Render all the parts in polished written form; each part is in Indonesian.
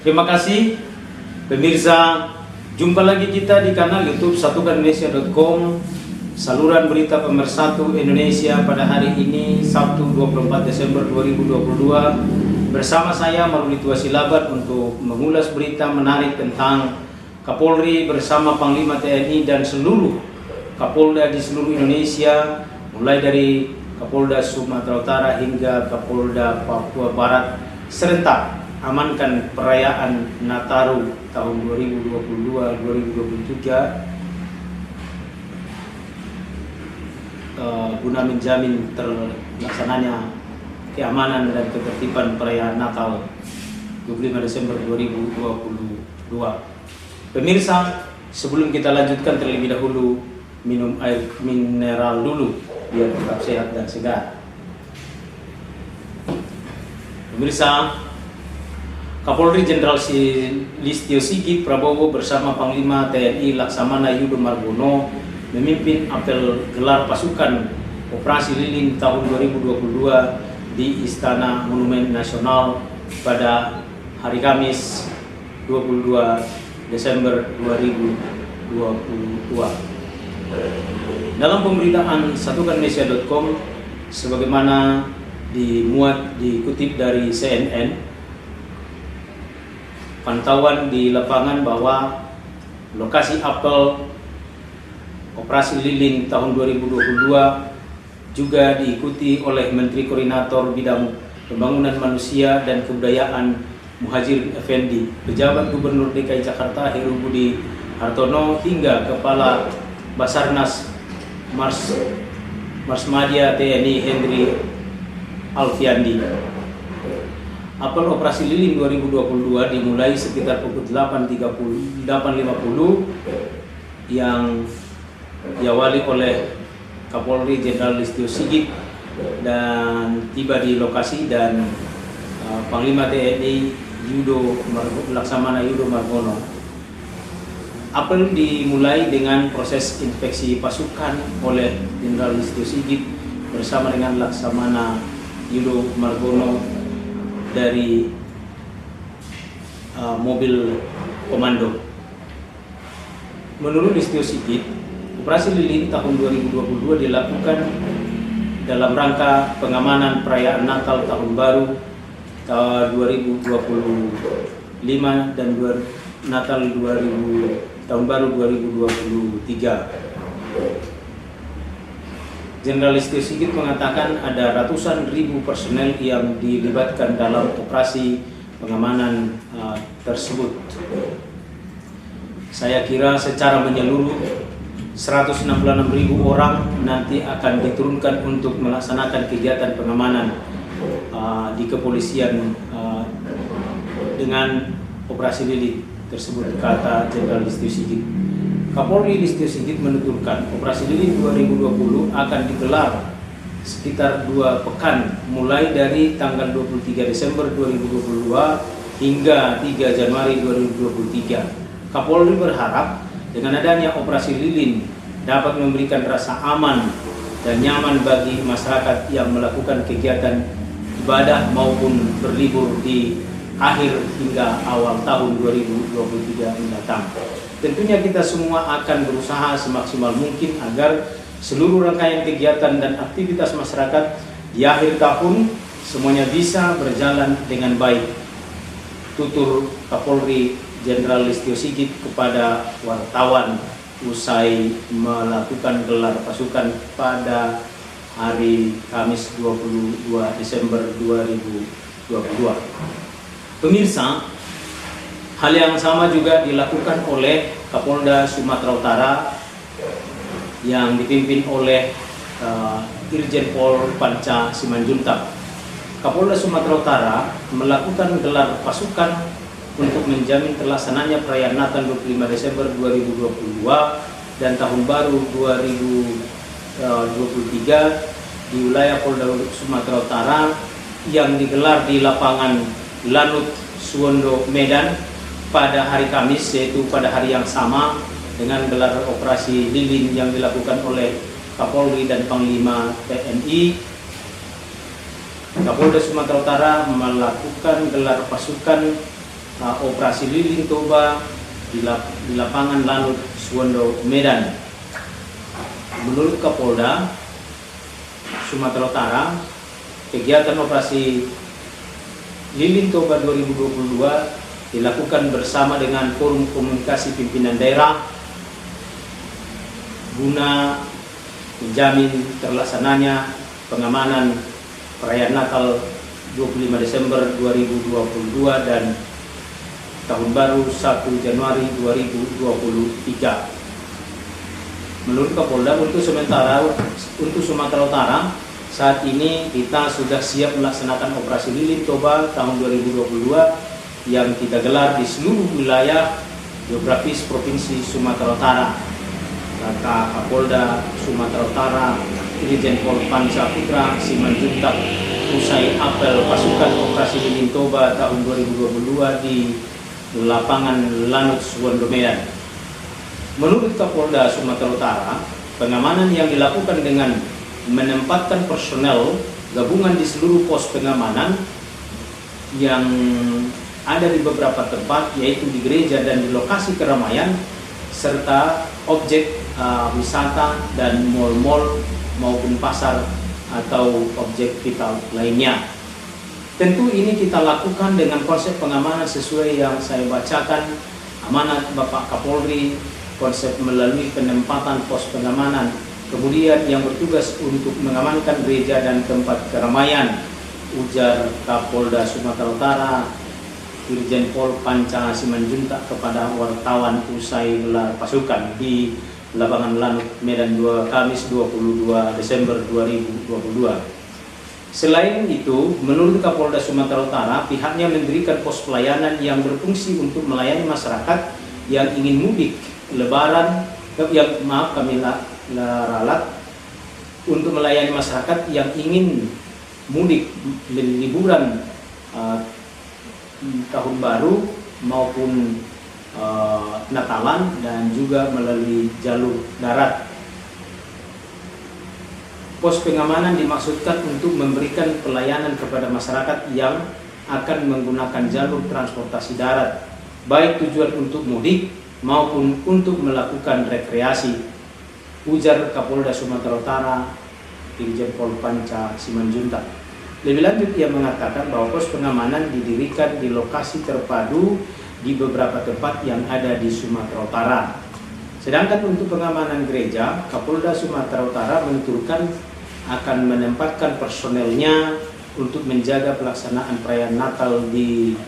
Terima kasih pemirsa, jumpa lagi kita di kanal YouTube satukanindonesia.com, saluran berita pemersatu Indonesia pada hari ini Sabtu 24 Desember 2022 bersama saya Maulid Wasilabat untuk mengulas berita menarik tentang Kapolri bersama Panglima TNI dan seluruh Kapolda di seluruh Indonesia, mulai dari Kapolda Sumatera Utara hingga Kapolda Papua Barat serentak amankan perayaan Nataru tahun 2022-2023 guna menjamin terlaksananya keamanan dan ketertiban perayaan Natal 25 Desember 2022. Pemirsa, sebelum kita lanjutkan terlebih dahulu minum air mineral dulu biar tetap sehat dan segar. Pemirsa, Kapolri Jenderal Listio Sigit Prabowo bersama Panglima TNI Laksamana Yudo Margono memimpin apel gelar pasukan Operasi Lilin tahun 2022 di Istana Monumen Nasional pada hari Kamis 22 Desember 2022. Dalam pemberitaan satukanindonesia.com sebagaimana dikutip dari CNN, pantauan di lapangan bahwa lokasi apel Operasi Lilin tahun 2022 juga diikuti oleh Menteri Koordinator Bidang Pembangunan Manusia dan Kebudayaan Muhadjir Effendi, pejabat Gubernur DKI Jakarta Heru Budi Hartono hingga Kepala Basarnas Marsmadia TNI Hendri Alfiandi. Apel Operasi Lilin 2022 dimulai sekitar pukul 8.50 yang diawali oleh Kapolri Jenderal Listio Sigit dan tiba di lokasi dan Panglima TNI Laksamana Yudo Margono. Apel dimulai dengan proses inspeksi pasukan oleh Jenderal Listio Sigit bersama dengan Laksamana Yudo Margono dari mobil komando. Menurut Listio Sigit, Operasi Lilin tahun 2022 dilakukan dalam rangka pengamanan perayaan Natal Tahun Baru 2025 dan Natal Tahun Baru 2023. Jenderal Listio Sigit mengatakan ada ratusan ribu personel yang dilibatkan dalam operasi pengamanan tersebut. Saya kira secara menyeluruh 166.000 orang nanti akan diturunkan untuk melaksanakan kegiatan pengamanan di kepolisian dengan Operasi Lilin tersebut, kata Jenderal Listio Sigit. Kapolri Listio Sigit menuturkan Operasi Lilin 2020 akan digelar sekitar 2 pekan mulai dari tanggal 23 Desember 2022 hingga 3 Januari 2023. Kapolri berharap dengan adanya Operasi Lilin dapat memberikan rasa aman dan nyaman bagi masyarakat yang melakukan kegiatan ibadah maupun berlibur di akhir hingga awal tahun 2023 mendatang. Tentunya kita semua akan berusaha semaksimal mungkin agar seluruh rangkaian kegiatan dan aktivitas masyarakat di akhir tahun semuanya bisa berjalan dengan baik, tutur Kapolri Jenderal Listio Sigit kepada wartawan usai melakukan gelar pasukan pada hari Kamis 22 Desember 2022. Pemirsa, hal yang sama juga dilakukan oleh Kapolda Sumatera Utara yang dipimpin oleh Irjen Pol Panca Simanjuntak. Kapolda Sumatera Utara melakukan gelar pasukan untuk menjamin terlaksananya perayaan Natal 25 Desember 2022 dan Tahun Baru 2023 di wilayah Polda Sumatera Utara yang digelar di lapangan Lanut Suwondo Medan pada hari Kamis, yaitu pada hari yang sama dengan gelar Operasi Lilin yang dilakukan oleh Kapolri dan Panglima TNI. Kapolda Sumatera Utara melakukan gelar pasukan operasi Lilin Toba di lapangan Lanut Suwondo, Medan. Menurut Kapolda Sumatera Utara, kegiatan operasi Lilin Toba 2022 dilakukan bersama dengan Forum Komunikasi Pimpinan Daerah guna menjamin terlaksananya pengamanan perayaan Natal 25 Desember 2022 dan Tahun Baru 1 Januari 2023. Menurut Kapolda, untuk Sumatera Utara saat ini kita sudah siap melaksanakan operasi Lilin Toba tahun 2022 yang kita gelar di seluruh wilayah geografis Provinsi Sumatera Utara. Kata Kapolda Sumatera Utara Irjen Pol Panca Putra Simanjuntak usai apel pasukan operasi Lilin Toba tahun 2022 di lapangan Lanut Suwondo, Medan. Menurut Kapolda Sumatera Utara, pengamanan yang dilakukan dengan menempatkan personel gabungan di seluruh pos pengamanan yang ada di beberapa tempat, yaitu di gereja dan di lokasi keramaian serta objek wisata dan mal-mal maupun pasar atau objek vital lainnya. Tentu ini kita lakukan dengan konsep pengamanan sesuai yang saya bacakan amanat Bapak Kapolri, konsep melalui penempatan pos pengamanan, kemudian yang bertugas untuk mengamankan gereja dan tempat keramaian, ujar Kapolda Sumatera Utara Irjen Pol Panca Simanjuntak kepada wartawan usai gelar pasukan di lapangan Lanut, Medan 2 Kamis 22 Desember 2022. Selain itu, menurut Kapolda Sumatera Utara, pihaknya mendirikan pos pelayanan yang berfungsi untuk melayani masyarakat yang ingin mudik Lebaran, ralat untuk melayani masyarakat yang ingin mudik liburan Tahun Baru maupun Natalan dan juga melalui jalur darat. Pos pengamanan dimaksudkan untuk memberikan pelayanan kepada masyarakat yang akan menggunakan jalur transportasi darat, baik tujuan untuk mudik maupun untuk melakukan rekreasi, ujar Kapolda Sumatera Utara Irjen Pol Panca Simanjuntak. Lebih lanjut, ia mengatakan bahwa pos pengamanan didirikan di lokasi terpadu di beberapa tempat yang ada di Sumatera Utara. Sedangkan untuk pengamanan gereja, Kapolda Sumatera Utara menuturkan akan menempatkan personelnya untuk menjaga pelaksanaan perayaan Natal di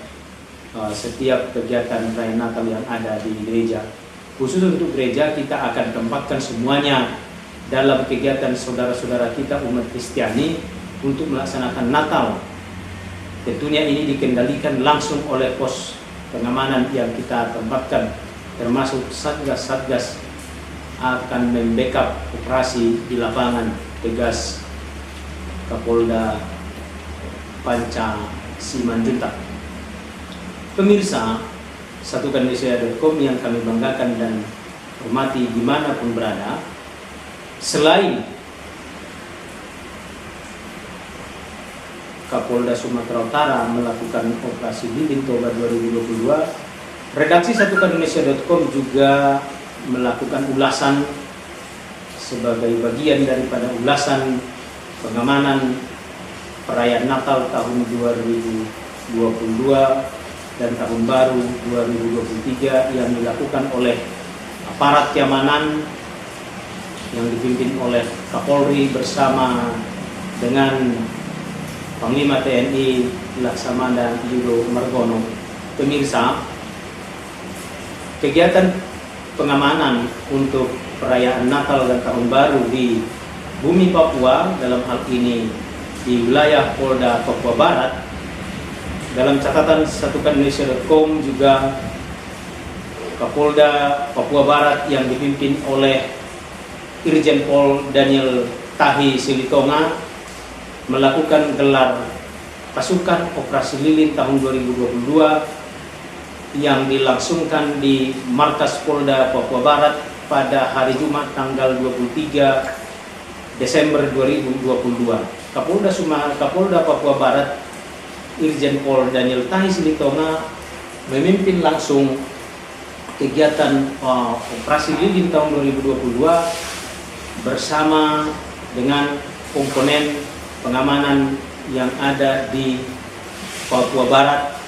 setiap kegiatan perayaan Natal yang ada di gereja. Khusus untuk gereja, kita akan tempatkan semuanya dalam kegiatan saudara-saudara kita umat Kristiani untuk melaksanakan Natal. Tentunya ini dikendalikan langsung oleh pos pengamanan yang kita tempatkan, termasuk satgas-satgas akan membackup operasi di lapangan, tegas Kapolda Panca Simanjuntak. Pemirsa satukannesia.com yang kami banggakan dan hormati dimanapun berada, selain Kapolda Sumatera Utara melakukan operasi Lilin Toba 2022, redaksi satukannesia.com juga melakukan ulasan sebagai bagian daripada ulasan pengamanan perayaan Natal tahun 2022 dan Tahun Baru 2023 yang dilakukan oleh aparat keamanan yang dipimpin oleh Kapolri bersama dengan Panglima TNI Laksamana Yudo Margono. Pemirsa, kegiatan pengamanan untuk perayaan Natal dan Tahun Baru di bumi Papua, dalam hal ini di wilayah Polda Papua Barat, dalam catatan satukannesia.com juga Kapolda Papua Barat yang dipimpin oleh Irjen Pol Daniel Tahi Silitonga melakukan gelar pasukan operasi Lilin tahun 2022 yang dilangsungkan di markas Polda Papua Barat pada hari Jumat tanggal 23 Desember 2022. Kapolda Papua Barat Irjen Pol Daniel Tahi Silitonga memimpin langsung kegiatan operasi lilin tahun 2022 bersama dengan komponen pengamanan yang ada di Papua Barat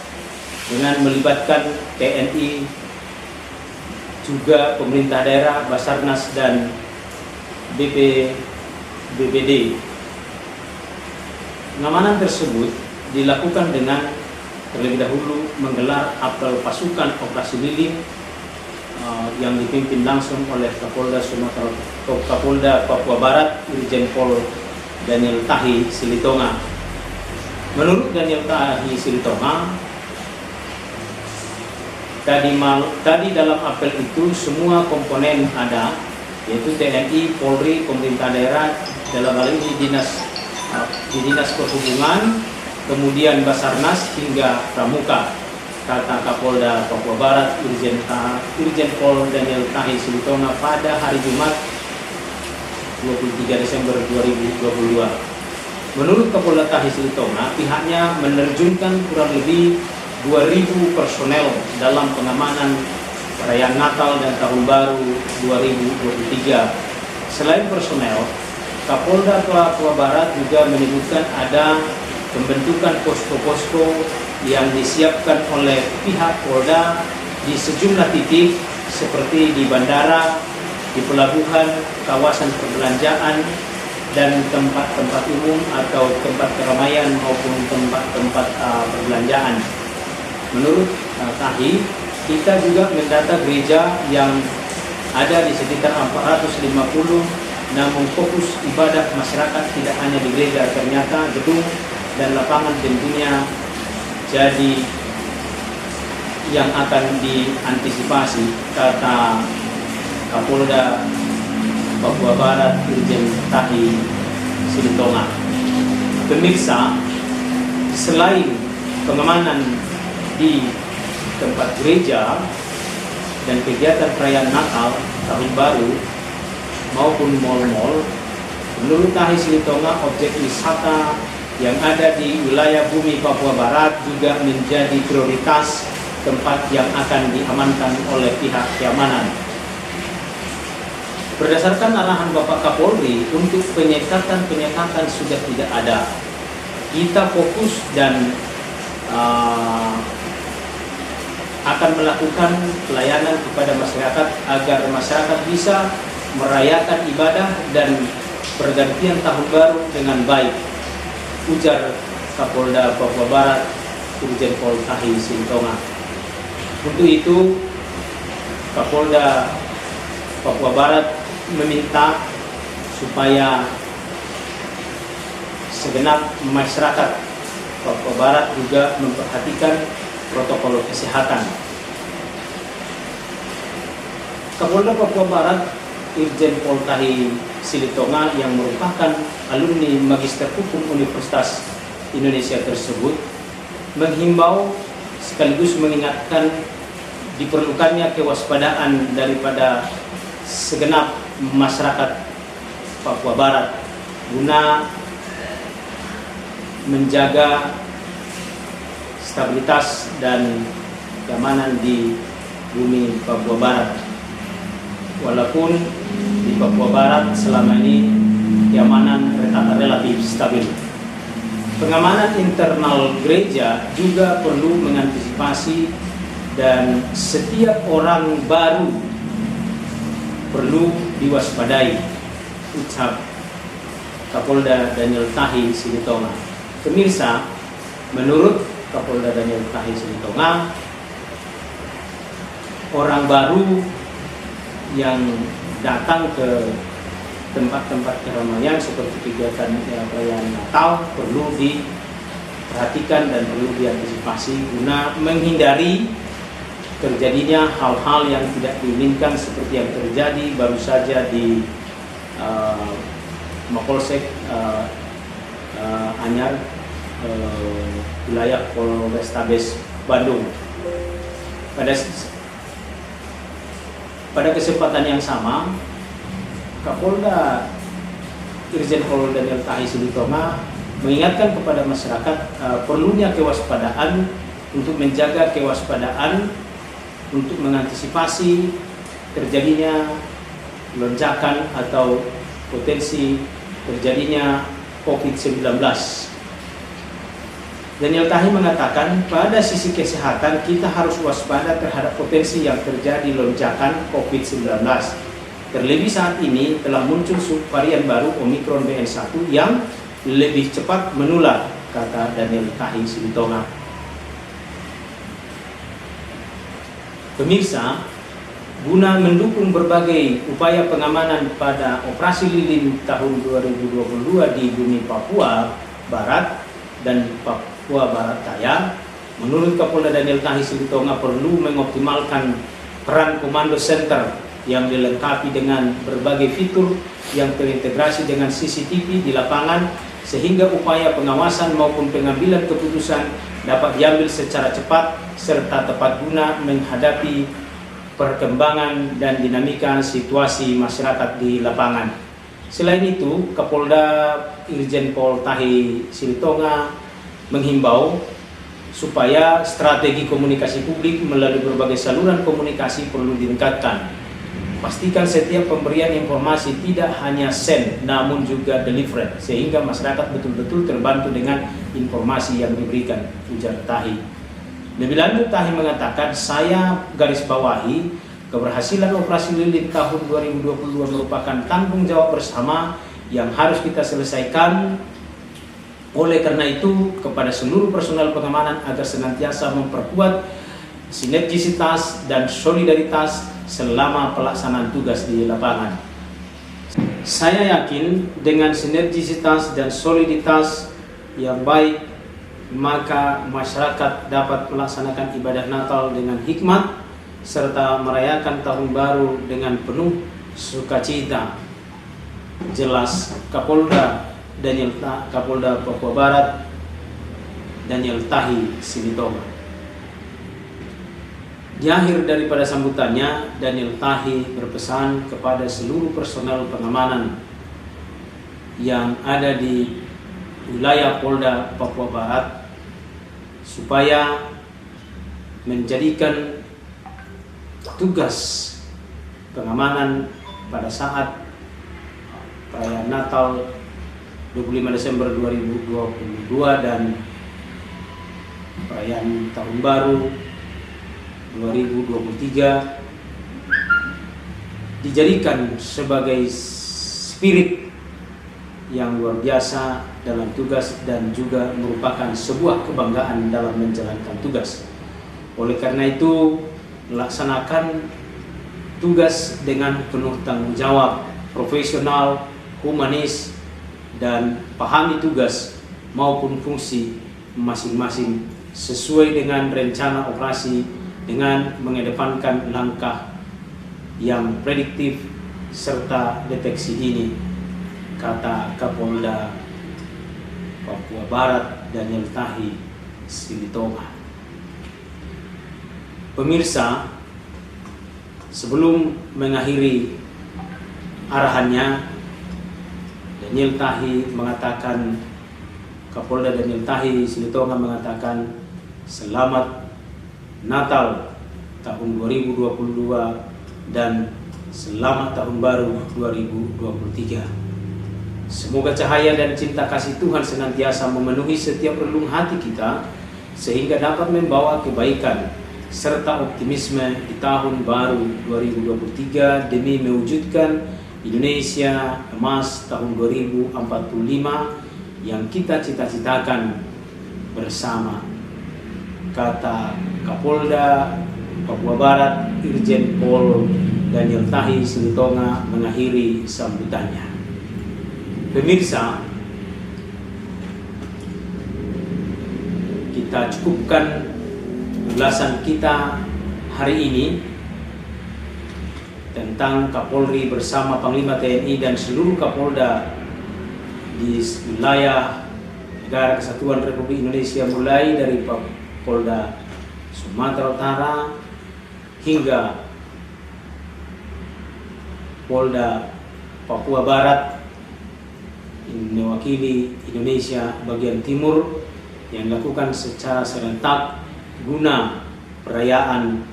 dengan melibatkan TNI, juga pemerintah daerah, Basarnas dan BPD. Pengamanan tersebut dilakukan dengan terlebih dahulu menggelar apel pasukan operasi lilin yang dipimpin langsung oleh Kapolda Papua Barat Irjen Pol Daniel Tahi Silitonga. Menurut Daniel Tahi Silitonga, tadi dalam apel itu semua komponen ada, yaitu TNI, Polri, pemerintah daerah, dalam hal ini Dinas Perhubungan, kemudian Basarnas hingga Pramuka, kata Kapolda Papua Barat Irjen Pol Daniel Tahi Silitonga pada hari Jumat 23 Desember 2022. Menurut Kapolda Tahi Silitonga, pihaknya menerjunkan kurang lebih 2.000 personel dalam pengamanan perayaan Natal dan Tahun Baru 2023. Selain personel, Kapolda Papua Barat juga menyebutkan ada pembentukan posko-posko yang disiapkan oleh pihak Polda di sejumlah titik seperti di bandara, di pelabuhan, kawasan perbelanjaan, dan tempat-tempat umum atau tempat keramaian maupun tempat-tempat perbelanjaan. Menurut Tahi, kita juga mendata gereja yang ada di sekitar 450, namun fokus ibadah masyarakat tidak hanya di gereja, ternyata gedung dan lapangan tentunya jadi yang akan diantisipasi, kata Kapolda Papua Barat Irjen Tahi Silitonga. Pemirsa, selain pengamanan di tempat gereja dan kegiatan perayaan Natal, Tahun Baru maupun mal-mal, menurut Tahi Silitonga, objek wisata yang ada di wilayah bumi Papua Barat juga menjadi prioritas tempat yang akan diamankan oleh pihak keamanan. Berdasarkan arahan Bapak Kapolri, untuk penyekatan sudah tidak ada. Kita fokus dan akan melakukan pelayanan kepada masyarakat agar masyarakat bisa merayakan ibadah dan pergantian tahun baru dengan baik, ujar Kapolda Papua Barat Irjen Pol Tahi Silitonga. Untuk itu, Kapolda Papua Barat meminta supaya segenap masyarakat Papua Barat juga memperhatikan protokol kesehatan. Kapolda Papua Barat Irjen Pol Tahi Silitonga yang merupakan alumni Magister Hukum Universitas Indonesia tersebut menghimbau sekaligus mengingatkan diperlukannya kewaspadaan daripada segenap masyarakat Papua Barat guna menjaga stabilitas dan keamanan di bumi Papua Barat. Walaupun di Papua Barat selama ini keamanan relatif stabil. Pengamanan internal gereja juga perlu mengantisipasi dan setiap orang baru perlu diwaspadai, ucap Kapolda Daniel Tahi Silitonga. Pemirsa, menurut Kapolda Daniel Tahi Silitonga, orang baru yang datang ke tempat-tempat keramaian seperti kegiatan perayaan Natal perlu diperhatikan dan perlu diantisipasi guna menghindari terjadinya hal-hal yang tidak diinginkan seperti yang terjadi baru saja di Mapolsek Anyar, wilayah Polrestabes Bandung. Pada kesempatan yang sama, Kapolda Irjen Pol Daniel Tahi Silitonga mengingatkan kepada masyarakat perlunya kewaspadaan untuk menjaga kewaspadaan untuk mengantisipasi terjadinya lonjakan atau potensi terjadinya COVID-19. Daniel Tahi mengatakan pada sisi kesehatan kita harus waspada terhadap potensi yang terjadi lonjakan COVID-19. Terlebih saat ini telah muncul subvarian baru Omicron BN1 yang lebih cepat menular, kata Daniel Tahi Silitonga. Pemirsa, guna mendukung berbagai upaya pengamanan pada operasi lilin tahun 2022 di bumi Papua Barat dan Papua Barat Daya, menurut Kapolda Daniel Tahi Silitonga perlu mengoptimalkan peran Komando Center yang dilengkapi dengan berbagai fitur yang terintegrasi dengan CCTV di lapangan sehingga upaya pengawasan maupun pengambilan keputusan dapat diambil secara cepat serta tepat guna menghadapi perkembangan dan dinamika situasi masyarakat di lapangan. Selain itu, Kapolda Irjen Pol Tahi Silitonga menghimbau supaya strategi komunikasi publik melalui berbagai saluran komunikasi perlu ditingkatkan. Pastikan setiap pemberian informasi tidak hanya send namun juga deliver sehingga masyarakat betul-betul terbantu dengan informasi yang diberikan, ujar Tahi. Lebih lanjut Tahi mengatakan, saya garis bawahi keberhasilan operasi lilin tahun 2022 merupakan tanggung jawab bersama yang harus kita selesaikan. Oleh karena itu, kepada seluruh personel pengamanan agar senantiasa memperkuat sinergisitas dan solidaritas selama pelaksanaan tugas di lapangan. Saya yakin dengan sinergisitas dan soliditas yang baik, maka masyarakat dapat melaksanakan ibadah Natal dengan hikmat serta merayakan tahun baru dengan penuh sukacita. Jelas Kapolda Papua Barat Daniel Tahi Silitonga. Di akhir daripada sambutannya, Daniel Tahi berpesan kepada seluruh personel pengamanan yang ada di wilayah Polda Papua Barat supaya menjadikan tugas pengamanan pada saat perayaan Natal 25 Desember 2022 dan perayaan Tahun Baru 2023 dijadikan sebagai spirit yang luar biasa dalam tugas dan juga merupakan sebuah kebanggaan dalam menjalankan tugas. Oleh karena itu, melaksanakan tugas dengan penuh tanggung jawab, profesional, humanis, dan pahami tugas maupun fungsi masing-masing sesuai dengan rencana operasi dengan mengedepankan langkah yang prediktif serta deteksi dini, kata Kapolda Papua Barat Daniel Tahi Silitonga. Pemirsa, sebelum mengakhiri arahannya, Daniel Tahi mengatakan, Kapolda Daniel Tahi Silitonga mengatakan, selamat Natal tahun 2022 dan selamat tahun baru 2023. Semoga cahaya dan cinta kasih Tuhan senantiasa memenuhi setiap relung hati kita sehingga dapat membawa kebaikan serta optimisme di tahun baru 2023 demi mewujudkan Indonesia emas tahun 2045 yang kita cita-citakan bersama, kata Kapolda Papua Barat Irjen Pol Daniel Tahi Silitonga mengakhiri sambutannya. Pemirsa, kita cukupkan ulasan kita hari ini tentang Kapolri bersama Panglima TNI dan seluruh Kapolda di wilayah Negara Kesatuan Republik Indonesia, mulai dari Polda Sumatera Utara hingga Polda Papua Barat mewakili Indonesia bagian timur yang dilakukan secara serentak guna perayaan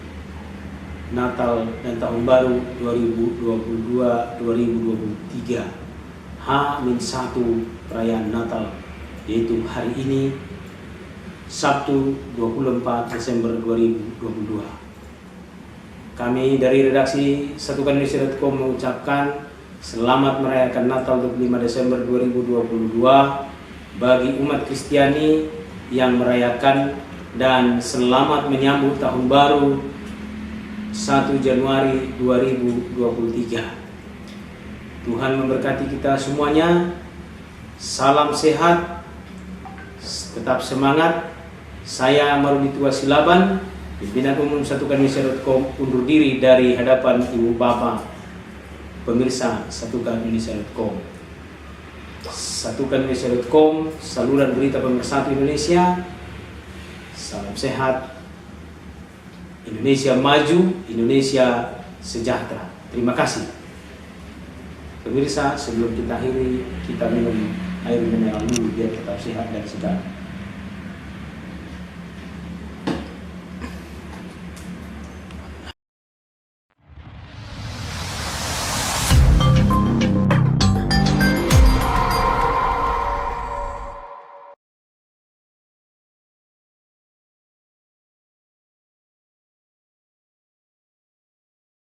Natal dan Tahun Baru 2022-2023 H-1 perayaan Natal, yaitu hari ini Sabtu 24 Desember 2022. Kami dari redaksi satukanindonesia.com mengucapkan selamat merayakan Natal 25 Desember 2022 bagi umat Kristiani yang merayakan, dan selamat menyambut Tahun Baru 1 Januari 2023. Tuhan memberkati kita semuanya. Salam sehat, tetap semangat. Saya Maruditwa Silaban, pimpinan umum satukanindonesia.com, undur diri dari hadapan Ibu Bapak pemirsa satukanindonesia.com. Satukanindonesia.com, saluran berita pemersatu Indonesia. Salam sehat. Indonesia maju, Indonesia sejahtera. Terima kasih. Pemirsa, sebelum kita akhiri, kita minum air mineral dulu biar tetap sehat dan segar.